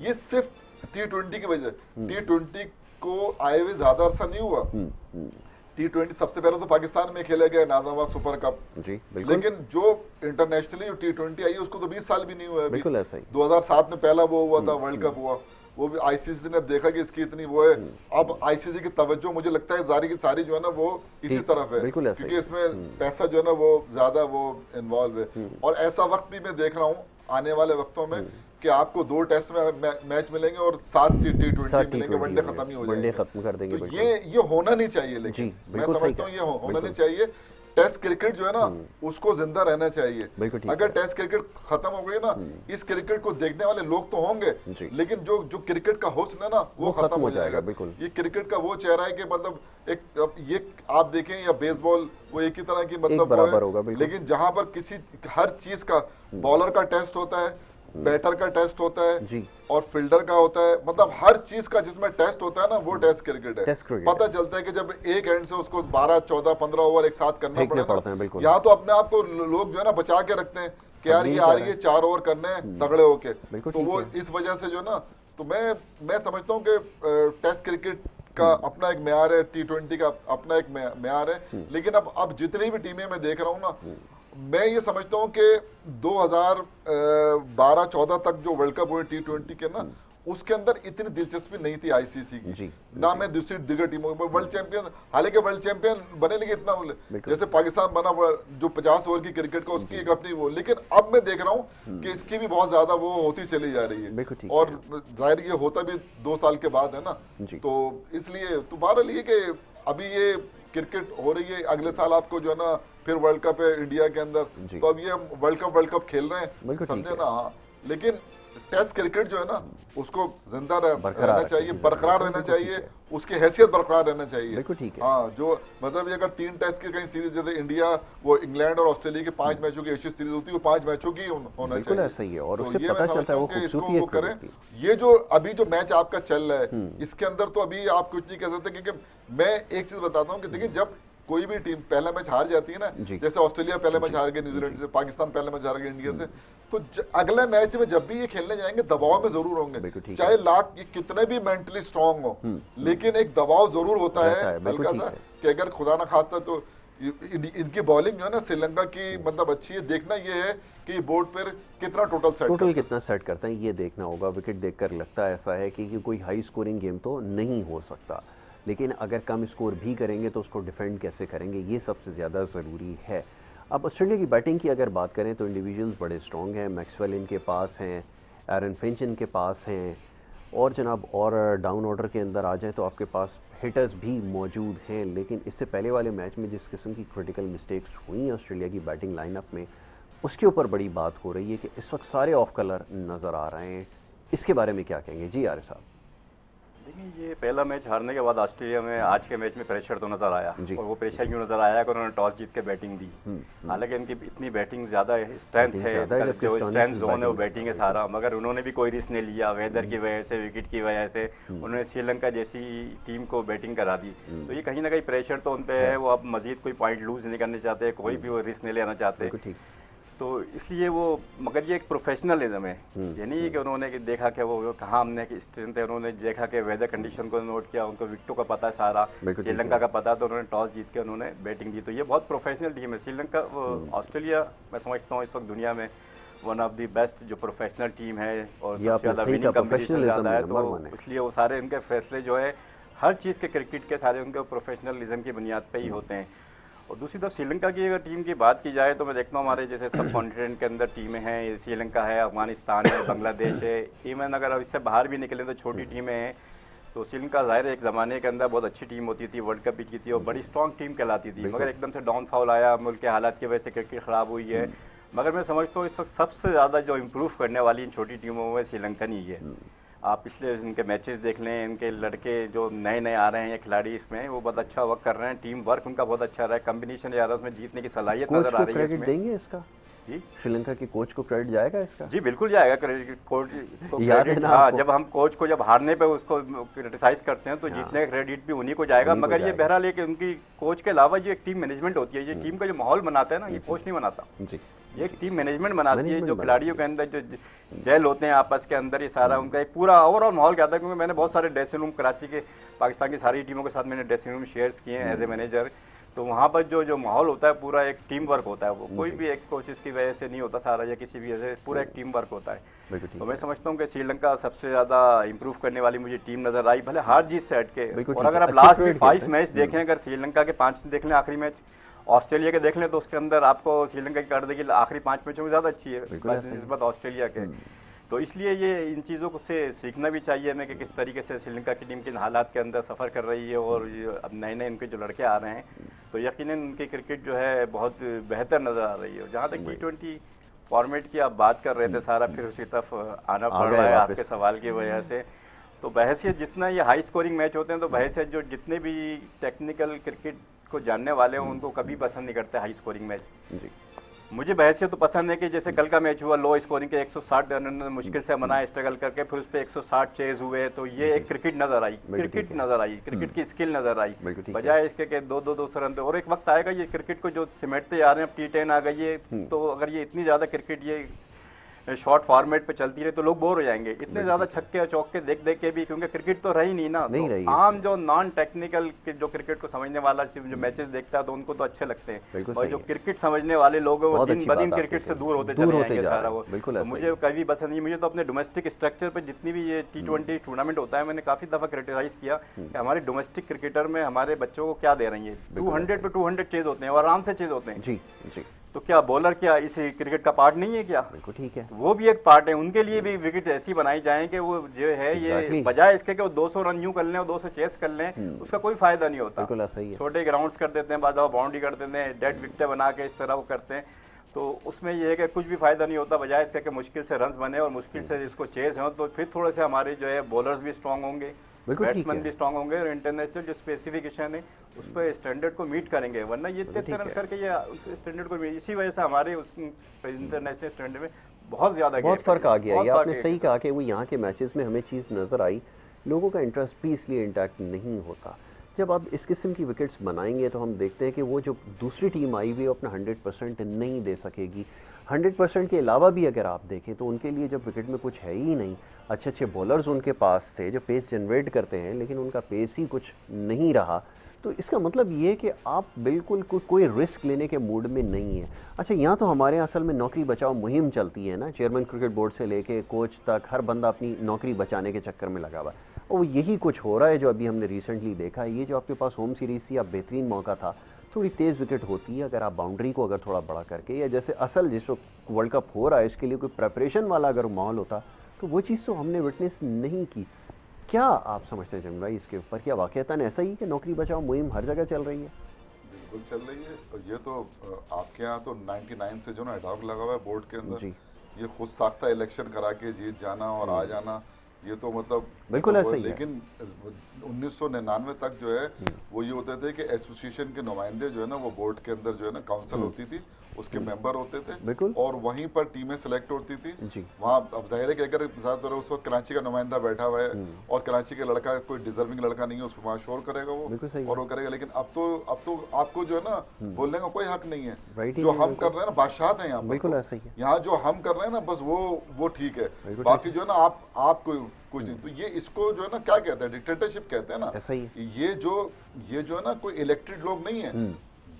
ये सिर्फ T20 की वजह। T20 को आए हुए ज्यादा अरसा नहीं हुआ। T20 सबसे पहले तो पाकिस्तान में खेला गया नाज़ाबाद सुपर कप जी, लेकिन जो इंटरनेशनली जो T20 आई है उसको तो 20 साल भी नहीं हुआ है। बिल्कुल ऐसा ही 2007 में पहला वो हुआ था, वर्ल्ड कप हुआ, वो भी आईसीसी ने देखा कि इसकी इतनी वो है। अब आईसीसी की तवज्जो मुझे लगता है सारी की सारी जो है ना वो इसी तरफ है, क्योंकि इसमें पैसा जो है ना वो ज्यादा वो इन्वॉल्व है। और ऐसा वक्त भी मैं देख रहा हूँ आने वाले वक्तों में कि आपको 2 टेस्ट में मैच मिलेंगे और 7 T20 मिलेंगे, वनडे खत्म ही हो जाएंगे, वनडे खत्म कर देंगे। तो ये होना नहीं चाहिए, लेकिन मैं समझता हूँ ये होना नहीं चाहिए। टेस्ट क्रिकेट जो है ना उसको जिंदा रहना चाहिए। अगर टेस्ट क्रिकेट खत्म हो गई ना, इस क्रिकेट को देखने वाले लोग तो होंगे, लेकिन जो क्रिकेट का हुस्न है ना वो खत्म हो जाएगा। ये क्रिकेट का वो चेहरा है कि मतलब एक ये आप देखें या बेसबॉल वो एक ही तरह की मतलब बराबर होगा, लेकिन जहां पर किसी हर चीज का बॉलर का टेस्ट होता है, बैटर का टेस्ट होता है जी, और फील्डर का होता है, मतलब हर चीज का जिसमें टेस्ट होता है ना वो टेस्ट क्रिकेट है। पता चलता है कि जब एक एंड से उसको 12, 14, 15 ओवर एक साथ करना पड़ता है। यहाँ तो अपने आप को लोग जो है ना बचा के रखते हैं कि यार ये आ रही है 4 ओवर करने हैं तगड़े होके, तो वो इस वजह से जो ना, तो मैं समझता हूँ कि टेस्ट क्रिकेट का अपना एक म्यार है, T20 का अपना एक म्यार है, लेकिन अब जितनी भी टीमें मैं देख रहा हूँ ना, मैं ये समझता हूँ कि 2012-14 तक जो वर्ल्ड कप हुए T20 के ना, उसके अंदर इतनी दिलचस्पी नहीं थी आईसीसी की जी, ना मैं दूसरी दिगर टीमों में वर्ल्ड चैंपियन, हालांकि वर्ल्ड चैंपियन बने लेकिन इतना जैसे पाकिस्तान बना जो 50 ओवर की क्रिकेट का उसकी एक अपनी वो, लेकिन अब मैं देख रहा हूँ कि इसकी भी बहुत ज्यादा वो होती चली जा रही है, और जाहिर ये होता भी 2 साल के बाद है ना, तो इसलिए तो बहरहाल ये कि अभी ये क्रिकेट हो रही है, अगले साल आपको जो है ना फिर वर्ल्ड कप है इंडिया के अंदर, तो अब ये वर्ल्ड कप खेल रहे हैं, समझे ना। हाँ, लेकिन टेस्ट क्रिकेट जो है ना उसको जिंदा रहना चाहिए, बरकरार रहना चाहिए, उसकी हैसियत बरकरार रहना चाहिए। बिल्कुल ठीक है। हाँ, जो मतलब अगर 3 टेस्ट की कहीं सीरीज, जैसे इंडिया वो इंग्लैंड और ऑस्ट्रेलिया के 5 मैचों की एशिया सीरीज होती है, वो 5 मैचों की होना चाहिए। ऐसा ही है, और उससे पता चलता है वो खूबसूरती है करें। ये जो अभी जो मैच आपका चल रहा है इसके अंदर तो अभी आप कुछ नहीं कह सकते, क्योंकि मैं एक चीज बताता हूँ कि देखिए जब कोई भी टीम पहला मैच हार जाती है ना, जैसे ऑस्ट्रेलिया पहले मैच हार गया न्यूजीलैंड से, पाकिस्तान पहले मैच हार गया इंडिया से, तो अगले मैच में जब भी ये खेलने जाएंगे दबाव में जरूर होंगे, चाहे लाख ये कितने भी मेंटली स्ट्रांग हो, लेकिन एक दबाव जरूर होता है हल्का सा, कि अगर खुदा ना खास्ता तो इनकी बॉलिंग जो है ना श्रीलंका की मतलब अच्छी है। देखना ये है कि बोर्ड पर कितना टोटल कितना सेट करते हैं ये देखना होगा। विकेट देखकर लगता है ऐसा है कि कोई हाई स्कोरिंग गेम तो नहीं हो सकता, लेकिन अगर कम स्कोर भी करेंगे तो उसको डिफेंड कैसे करेंगे ये सबसे ज़्यादा ज़रूरी है। अब ऑस्ट्रेलिया की बैटिंग की अगर बात करें तो इंडिविजुअल्स बड़े स्ट्रॉन्ग हैं, मैक्सवेल इनके पास हैं, एरन फिंच इनके पास हैं, और जनाब और डाउन ऑर्डर के अंदर आ जाएं तो आपके पास हिटर्स भी मौजूद हैं। लेकिन इससे पहले वाले मैच में जिस किस्म की क्रिटिकल मिस्टेक्स हुई ऑस्ट्रेलिया की बैटिंग लाइनअप में, उसके ऊपर बड़ी बात हो रही है कि इस वक्त सारे ऑफ कलर नज़र आ रहे हैं। इसके बारे में क्या कहेंगे जी आरिफ साहब? देखिए ये पहला मैच हारने के बाद ऑस्ट्रेलिया में आज के मैच में प्रेशर तो नजर आया, और वो प्रेशर क्यों नजर आया कि उन्होंने टॉस जीत के बैटिंग दी। हालांकि इनकी इतनी बैटिंग ज्यादा स्ट्रेंथ है, जो स्ट्रेंथ जोन है वो बैटिंग है सारा, मगर उन्होंने भी कोई रिस्क नहीं लिया। वेदर की वजह से, विकेट की वजह से उन्होंने श्रीलंका जैसी टीम को बैटिंग करा दी। तो ये कहीं ना कहीं प्रेशर तो उन पे है, वो अब मजीद कोई पॉइंट लूज नहीं करना चाहते, कोई भी वो रिस्क नहीं लेना चाहते, तो इसलिए वो, मगर ये एक प्रोफेशनलिज्म है। ये नहीं कि उन्होंने देखा कि वो कहाँ हमने स्ट्रेंथ है, उन्होंने देखा कि वेदर कंडीशन को नोट किया, उनको विकेटों का पता है सारा, श्रीलंका का पता, तो उन्होंने टॉस जीत के उन्होंने बैटिंग दी। तो ये बहुत प्रोफेशनल टीम है श्रीलंका। ऑस्ट्रेलिया मैं समझता हूँ इस वक्त दुनिया में वन ऑफ द बेस्ट जो प्रोफेशनल टीम है, और सबसे ज़्यादा विनिंग कॉम्पिटिशन ज़्यादा है, तो इसलिए वो सारे उनके फैसले जो है हर चीज़ के क्रिकेट के सारे उनके प्रोफेशनलिज्म की बुनियाद पर ही होते हैं। और दूसरी तरफ श्रीलंका की अगर टीम की बात की जाए तो मैं देखता हूँ हमारे जैसे सब कॉन्टिनेंट के अंदर टीमें हैं, श्रीलंका है, अफगानिस्तान है, बांग्लादेश है, इवन अगर इससे बाहर भी निकले तो छोटी टीमें हैं। तो श्रीलंका ज़ाहिर एक ज़माने के अंदर बहुत अच्छी टीम होती थी, वर्ल्ड कप भी जीती और बड़ी स्ट्रॉन्ग टीम कहलाती थी, मगर एकदम से डाउनफॉल आया, मुल्क के हालात की वजह से क्रिकेट ख़राब हुई है। मगर मैं समझता हूँ इस वक्त सबसे ज़्यादा जो इम्प्रूव करने वाली इन छोटी टीमों में श्रीलंकन ही है। आप पिछले इनके मैचेस देख लें, इनके लड़के जो नए नए आ रहे हैं, ये खिलाड़ी इसमें वो बहुत अच्छा वर्क कर रहे हैं, टीम वर्क उनका बहुत अच्छा रहा है, कॉम्बिनेशन यार उसमें जीतने की सलाहियत नजर आ रही है। क्रेडिट देंगे इसका जी, श्रीलंका के कोच को क्रेडिट जाएगा इसका? जी बिल्कुल जाएगा क्रेडिट, कोच को याद है ना। हाँ, जब हम कोच को जब हारने पे उसको क्रिटिसाइज करते हैं तो जीतने का क्रेडिट भी उन्हीं को जाएगा। मगर ये बहरहाल है कि उनकी कोच के अलावा ये एक टीम मैनेजमेंट होती है, ये टीम का जो माहौल बनाता है ना, ये कोच नहीं बनाता जी, ये एक टीम मैनेजमेंट बनाती है, जो खिलाड़ियों के अंदर जो जेल होते हैं आपस के अंदर, ये सारा उनका एक पूरा ओवरऑल माहौल क्या था। क्योंकि मैंने बहुत सारे ड्रेसिंग रूम कराची के, पाकिस्तान की सारी टीमों के साथ मैंने ड्रेसिंग रूम शेयर किए हैं एज ए मैनेजर, तो वहाँ पर जो माहौल होता है पूरा एक टीम वर्क होता है, वो कोई भी एक कोचिस की वजह से नहीं होता सारा, या किसी भी वजह से, पूरा एक टीम वर्क होता है। तो मैं समझता हूँ कि श्रीलंका सबसे ज़्यादा इंप्रूव करने वाली मुझे टीम नजर आई, भले हार जीत से हट के। और अगर आप लास्ट में 5 मैच देखें, अगर श्रीलंका के 5 देख लें, आखिरी मैच ऑस्ट्रेलिया के देख लें, तो उसके अंदर आपको श्रीलंका की कारदगी आखिरी 5 मैचों में ज़्यादा अच्छी है निस्बत ऑस्ट्रेलिया के। तो इसलिए ये इन चीज़ों को से सीखना भी चाहिए हमें कि किस तरीके से श्रीलंका की टीम किन हालात के अंदर सफ़र कर रही है, और अब नए नए इनके जो लड़के आ रहे हैं, तो यकीनन उनकी क्रिकेट जो है बहुत बेहतर नज़र आ रही है। जहाँ तक T20 फॉर्मेट की आप बात कर रहे थे, सारा फिर उसी तरफ आना पड़ रहा है आपके सवाल की वजह से। तो बहैसियत जितना ये हाई स्कोरिंग मैच होते हैं, तो बहैसियत जो जितने भी टेक्निकल क्रिकेट को जानने वाले हैं उनको कभी पसंद नहीं करते हाई स्कोरिंग मैच जी। मुझे बहैसियत तो पसंद है कि जैसे कल का मैच हुआ, लो स्कोरिंग के 160 रन मुश्किल से बनाए स्ट्रगल करके, फिर उस पर 160 चेज हुए, तो ये एक क्रिकेट नजर आई, क्रिकेट की स्किल नजर आई, बजाय इसके के 200 रन। और एक वक्त आएगा ये क्रिकेट को जो सिमटते आ रहे हैं, T10 आ गई है, तो अगर ये इतनी ज्यादा क्रिकेट ये शॉर्ट फॉर्मेट पे चलती रहे तो लोग बोर हो जाएंगे, इतने ज्यादा छक्के और चौके देख देख के भी, क्योंकि क्रिकेट तो रही नहीं ना। नहीं तो रही आम जो नॉन टेक्निकल जो क्रिकेट को समझने वाला जो मैचेस देखता है तो उनको तो अच्छे लगते हैं, और जो क्रिकेट समझने वाले लोग हैं वो दिन ब दिन क्रिकेट से दूर होते चले जाएंगे सारा वो। तो मुझे कभी पसंद नहीं, मुझे तो अपने डोमेस्टिक स्ट्रक्चर पे जितनी भी ये T20 टूर्नामेंट होता है, मैंने काफी दफा क्रिटिसाइज किया कि हमारे डोमेस्टिक क्रिकेटर में हमारे बच्चों को क्या दे रही है। 200 पे 200 चेज होते हैं और आराम से चेज होते हैं जी जी। तो क्या बॉलर क्या इस क्रिकेट का पार्ट नहीं है क्या? बिल्कुल ठीक है, वो भी एक पार्ट है, उनके लिए भी विकेट ऐसी बनाई जाए कि वो जो है ये बजाय इसके कि वो 200 रन यूं कर लें और 200 चेस कर लें, उसका कोई फायदा नहीं होता। छोटे ग्राउंड्स कर देते हैं, बाद बाउंड्री कर देते हैं, डेड विकेट बना के इस तरह वो करते हैं, तो उसमें ये है कि कुछ भी फायदा नहीं होता, बजाय इसके कि मुश्किल से रन बने और मुश्किल से जिसको चेस हो, तो फिर थोड़े से हमारे जो है बॉलर्स भी स्ट्रांग होंगे, बैट्समैन भी स्ट्रांग होंगे, और इंटरनेशनल जो स्पेसिफिकेशन है उस पर स्टैंडर्ड को मीट करेंगे, वरना ये इतने रन करके ये स्टैंडर्ड को, इसी वजह से हमारे इंटरनेशनल स्टैंडर्ड में बहुत फर्क आ गया। ये आपने सही कहा कि वो यहाँ के मैचेस में हमें चीज़ नजर आई, लोगों का इंटरेस्ट भी इसलिए इंटैक्ट नहीं होता। जब आप इस किस्म की विकेट्स बनाएंगे तो हम देखते हैं कि वो जो दूसरी टीम आई हुई है अपना 100% नहीं दे सकेगी। 100% के अलावा भी अगर आप देखें तो उनके लिए जब विकेट में कुछ है ही नहीं, अच्छे अच्छे बॉलर्स उनके पास थे जो पेस जनरेट करते हैं, लेकिन उनका पेस ही कुछ नहीं रहा, तो इसका मतलब ये कि आप बिल्कुल कोई रिस्क लेने के मूड में नहीं है। अच्छा, यहाँ तो हमारे यहाँ असल में नौकरी बचाओ मुहिम चलती है ना, चेयरमैन क्रिकेट बोर्ड से लेके कोच तक हर बंदा अपनी नौकरी बचाने के चक्कर में लगा हुआ है, और यही कुछ हो रहा है जो अभी हमने रिसेंटली देखा है। ये जो आपके पास होम सीरीज़ थी, आप बेहतरीन मौका था, थोड़ी तेज़ विकेट होती है अगर आप बाउंड्री को अगर थोड़ा बड़ा करके, या जैसे असल जिस वक्त वर्ल्ड कप हो रहा है इसके लिए कोई प्रेपरेशन वाला अगर माहौल होता, तो वो चीज़ तो हमने विटनेस नहीं की। क्या आप समझते हैं जंग भाई इसके ऊपर, क्या वाकईतन ऐसा ही कि नौकरी बचाओ मुहिम हर जगह चल रही है? बिल्कुल चल रही है, और ये तो आपके यहाँ तो 99 से जो ना एडॉक लगा हुआ है बोर्ड के अंदर, ये खुद साख्ता इलेक्शन करा के जीत जाना और आ जाना, ये तो मतलब बिल्कुल ऐसा ही है। लेकिन 1999 तक जो है वो ये होते थे कि एसोसिएशन के नुमाइंदे जो है ना वो बोर्ड के अंदर जो है ना काउंसिल होती थी, उसके मेंबर होते थे बिल्कुल, और वहीं पर टीमें सेलेक्ट होती थी जी। वहाँ अब जाहिर है कि अगर ज्यादातर उस वक्त कराची का नुमाइंदा बैठा हुआ है और कराची का लड़का कोई डिजर्विंग लड़का नहीं है, उसको वहाँ शोर करेगा वो और वो करेगा। लेकिन अब तो आपको जो है ना बोलने का कोई हक नहीं है। जो हम कर रहे हैं ना बादशाह है यहाँ, बिल्कुल ऐसा ही है। यहाँ जो हम कर रहे हैं ना बस वो ठीक है, बाकी जो है ना आप कुछ नहीं। तो ये इसको जो है ना क्या कहते हैं, डिक्टेटरशिप कहते हैं ना। ऐसा ही है। ये जो है ना कोई इलेक्टेड लोग नहीं है,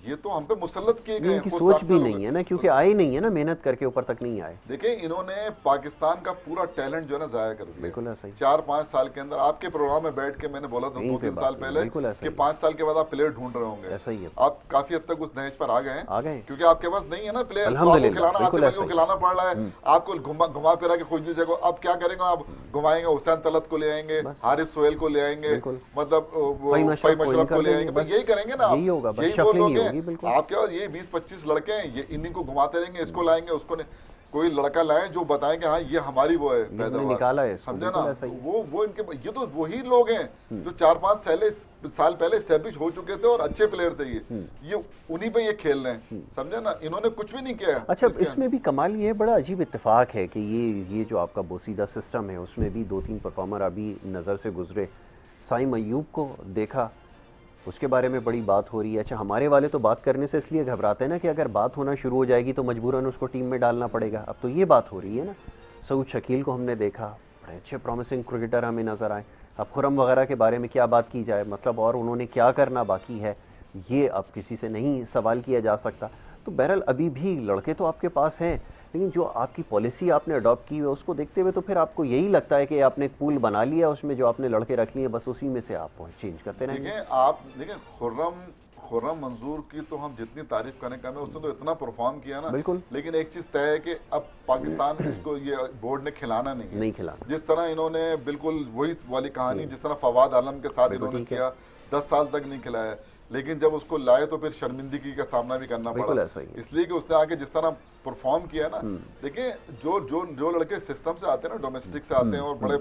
ये तो हम पे मुसल्लत किए गए। इनकी सोच भी नहीं है ना, क्योंकि आए नहीं है ना, मेहनत करके ऊपर तक नहीं आए। देखिए इन्होंने पाकिस्तान का पूरा टैलेंट जो है ना जाया कर दिया। बिल्कुल ऐसा ही। 4-5 साल के अंदर आपके प्रोग्राम में बैठ के मैंने बोला था 2-3 साल पहले कि 5 साल के बाद आप प्लेयर ढूंढ रहे होंगे। ऐसा ही है। आप काफी हद तक उस नहज पर आ गए क्योंकि आपके पास नहीं है ना प्लेयर, आपको खिलाना आसिफ अली को खिलाना पड़ रहा है, आपको घुमा फिरा के खुद जगह। अब क्या करेंगे, आप घुमाएंगे हुसैन तलत को ले आएंगे, हारिस सोहेल को ले आएंगे, मतलब फहीम अशरफ को ले आएंगे, यही करेंगे ना। यही वो लोग हैं आपके, ये 20-25 लड़के हैं, ये इन्हीं को घुमाते रहेंगे, इसको लाएंगे उसको नहीं। कोई लड़का लाए जो बताएं कि हाँ ये हमारी वो है पैदावार, समझे ना। वो इनके ये तो वही लोग हैं जो 4-5 साल पहले स्टैब्लिश हो चुके थे और अच्छे प्लेयर थे। ये उन्हीं पे ये खेल रहे हैं, समझे ना। इन्होंने कुछ भी नहीं किया। अच्छा, इसमें भी कमाल ये बड़ा अजीब इत्तेफाक है कि ये जो आपका बोसीदा सिस्टम है उसमें भी 2-3 परफॉर्मर अभी नज़र से गुजरे। साइम अय्यूब को देखा, उसके बारे में बड़ी बात हो रही है। अच्छा, हमारे वाले तो बात करने से इसलिए घबराते हैं ना कि अगर बात होना शुरू हो जाएगी तो मजबूरन उसको टीम में डालना पड़ेगा। अब तो ये बात हो रही है ना। सऊद शकील को हमने देखा, बड़े अच्छे प्रॉमिसिंग क्रिकेटर हमें नज़र आए। अब खुरम वगैरह के बारे में क्या बात की जाए, मतलब और उन्होंने क्या करना बाकी है ये अब किसी से नहीं सवाल किया जा सकता। तो बहरहाल अभी भी लड़के तो आपके पास हैं, लेकिन जो आपकी पॉलिसी आपने अडॉप्ट की है उसको देखते हुए तो फिर आपको यही लगता है कि आपने एक पूल बना लिया, उसमें जो आपने लड़के रख लिए बस उसी में से आप चेंज करते रहेंगे। आप देखिए खुर्रम मंजूर की तो हम जितनी तारीफ करें कम है, उसने तो इतना परफॉर्म किया ना। बिल्कुल। लेकिन एक चीज तय है कि अब पाकिस्तान इसको ये बोर्ड ने खिलाना नहीं खिलाना। जिस तरह इन्होंने बिल्कुल वही वाली कहानी जिस तरह फवाद आलम के साथ इन्होंने किया, 10 साल तक नहीं खिलाया, लेकिन जब उसको लाए तो फिर शर्मिंदगी का सामना भी करना पड़ा, इसलिए कि उसने आके जिस तरह परफॉर्म किया ना। देखिए जो लड़के सिस्टम से आते हैं ना, डोमेस्टिक से आते हैं और बड़े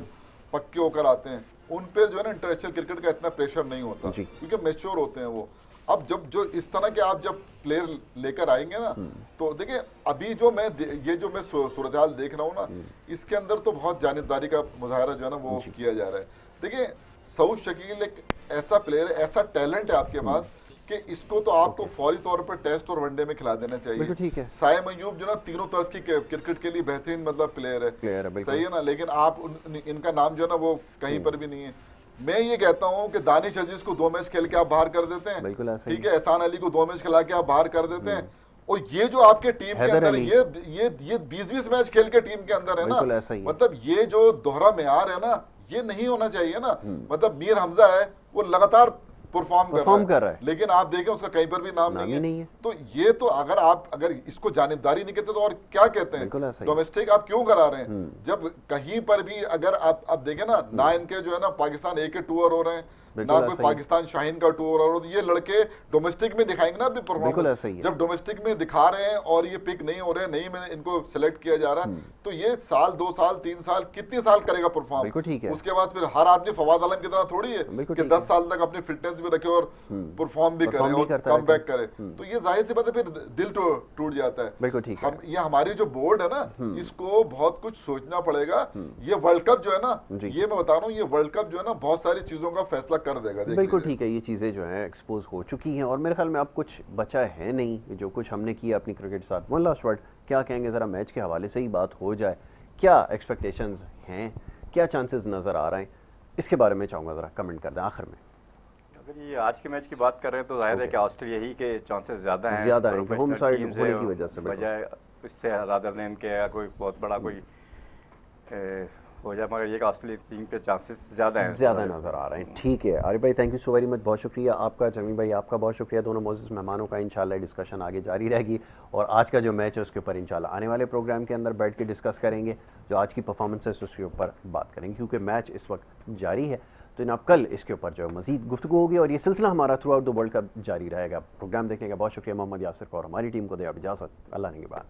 पक्के होकर आते हैं, उन पर जो है ना इंटरनेशनल क्रिकेट का इतना प्रेशर नहीं होता क्योंकि मैच्योर होते हैं वो। अब जो इस तरह के आप जब प्लेयर लेकर आएंगे ना, तो देखिए अभी जो मैं सूरत हाल देख रहा हूँ ना, इसके अंदर तो बहुत जानिबदारी का मुजाहरा जो है ना वो किया जा रहा है। देखिए सऊद शकील एक ऐसा प्लेयर है, ऐसा टैलेंट है आपके पास कि इसको तो आपको फौरी तौर पर टेस्ट और वनडे में खिला देना चाहिए। ठीक है। साइम अय्यूब जो ना तीनों तरह की क्रिकेट के लिए बेहतरीन मतलब प्लेयर है, सही है ना। लेकिन आप इनका नाम जो है ना वो कहीं पर भी नहीं है। मैं ये कहता हूं कि दानिश अजीज को 2 मैच खेल के आप बाहर कर देते हैं, ठीक है। एहसान अली को 2 मैच खिला के आप बाहर कर देते हैं, और ये जो आपके टीम के अंदर ये 20-20 मैच खेल के टीम के अंदर है ना, मतलब ये जो दोहरा मेयार है ना, ये नहीं होना चाहिए ना। मतलब मीर हमजा है, वो लगातार परफॉर्म कर रहा है, लेकिन आप देखें उसका कहीं पर भी नाम नहीं है। तो ये तो अगर इसको जानिबदारी नहीं कहते तो और क्या कहते हैं, डोमेस्टिक आप क्यों करा रहे हैं। जब कहीं पर भी अगर आप देखें ना इनके जो है ना पाकिस्तान ए के टूर हो रहे हैं, ना कोई पाकिस्तान शाहीन का टूर, और ये लड़के डोमेस्टिक में दिखाएंगे ना अपनी परफॉर्मेंस। जब डोमेस्टिक में दिखा रहे हैं और ये पिक नहीं हो रहे हैं, नहीं में इनको सिलेक्ट किया जा रहा, तो ये साल 2 साल 3 साल कितने साल करेगा परफॉर्म। उसके बाद फिर हर आदमी फवाद आलम की तरह थोड़ी है कि 10 साल तक अपनी फिटनेस भी रखे और परफॉर्म भी करे और कम बैक करे। तो ये जाहिर सी बात है फिर दिल टूट जाता है। ये हमारी जो बोर्ड है ना, इसको बहुत कुछ सोचना पड़ेगा। ये वर्ल्ड कप जो है ना, ये मैं बता रहा हूँ, ये वर्ल्ड कप जो है ना बहुत सारी चीजों का फैसला कर देगा। बिल्कुल ठीक है, ये चीज़ें जो हैं एक्सपोज हो चुकी हैं और मेरे ख्याल में अब कुछ बचा है नहीं। जो कुछ हमने किया अपनी क्रिकेट के साथ। वन लास्ट वर्ड क्या कहेंगे, ज़रा मैच के हवाले से ही बात हो जाए। क्या एक्सपेक्टेशंस हैं, क्या चांसेस नज़र आ रहे हैं, इसके बारे में चाहूँगा ज़रा कमेंट कर दें आखिर में। अगर ये आज के मैच की बात कर रहे हैं तो जाहिर है कि ऑस्ट्रेलिया ही के चांसेस ज़्यादा हैं, होम साइड होने की वजह से, बजाय उससे रादर देन के कोई बहुत बड़ा कोई हो जाए, मगर ये ऑस्ट्रेलिया टीम के चांसेस ज़्यादा नज़र आ रहे हैं। ठीक है आरिफ भाई, thank you so very much, बहुत शुक्रिया आपका। जमीन भाई आपका बहुत शुक्रिया, दोनों मोअज़्ज़ज़ मेहमानों का। इंशाल्लाह डिस्कशन आगे जारी रहेगी और आज का जो मैच है उसके ऊपर इंशाल्लाह आने वाले प्रोग्राम के अंदर बैठ के डिस्कस करेंगे। जो आज की परफॉर्मेंस है उसके ऊपर बात करेंगे, क्योंकि मैच इस वक्त जारी है। तो इन कल इसके ऊपर जो है मज़ीद गुफ्तगू होगी और ये सिलसिला हमारा through out the world cup जारी रहेगा। प्रोग्राम देखने का बहुत शुक्रिया। मोहम्मद यासिर को और हमारी टीम को दे अब इजाज़त। अल्लाह ने के बाद।